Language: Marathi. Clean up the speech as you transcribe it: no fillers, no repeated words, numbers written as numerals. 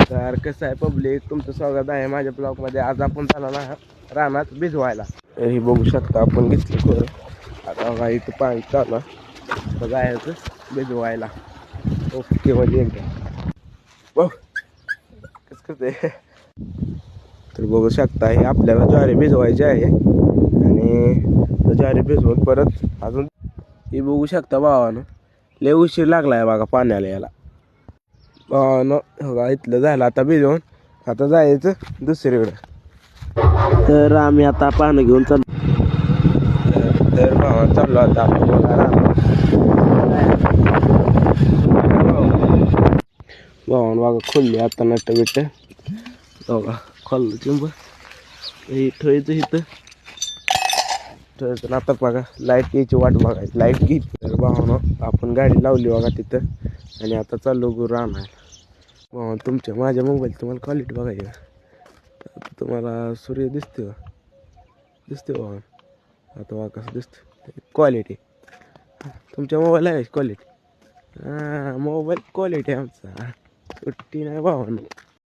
तर कसं आहे पब्लिक, तुमचं स्वागत आहे माझ्या ब्लॉगमध्ये. आज आपण जाणार ना रानात भिजवायला. तर ही बघू शकता आपण घेतली खरं. आता बघा इथं पाणी चालू आहे, तर जायचं भिजवायला. ओके म्हणजे एकदम बघ कसं करते. तर बघू शकता हे आपल्याला ज्वारी भिजवायची आहे आणि ज्वारी भिजवून परत अजून ही बघू शकता भावानं लय उशीर लागला आहे बघा पाण्याला याला. भावानं बघा इथलं झालं आता भिजवून, आता जायचं दुसरीकडं. तर आम्ही आता पाणी घेऊन चाललो. तर भावा चाललो आता आपण बघा भावानं बघा खोलली आता नट बिट बघा खोललं चिंब ठेवायचं इथं ठेवायचं. आता बघा लाईट यायची वाट बघायची, लाईट घेत. तर भावानं आपण गाडी लावली बघा तिथं आणि आता चाललो गुरु आणायला. भावा तुमच्या माझ्या मोबाईल तुम्हाला क्वालिटी बघायची का, तुम्हाला सूर्य दिसते दिसते भावा. आता बघा कसं दिसतं क्वालिटी. तुमच्या मोबाईल आहे क्वालिटी. हां मोबाईल क्वालिटी आमचा सुट्टी नाही भावानं.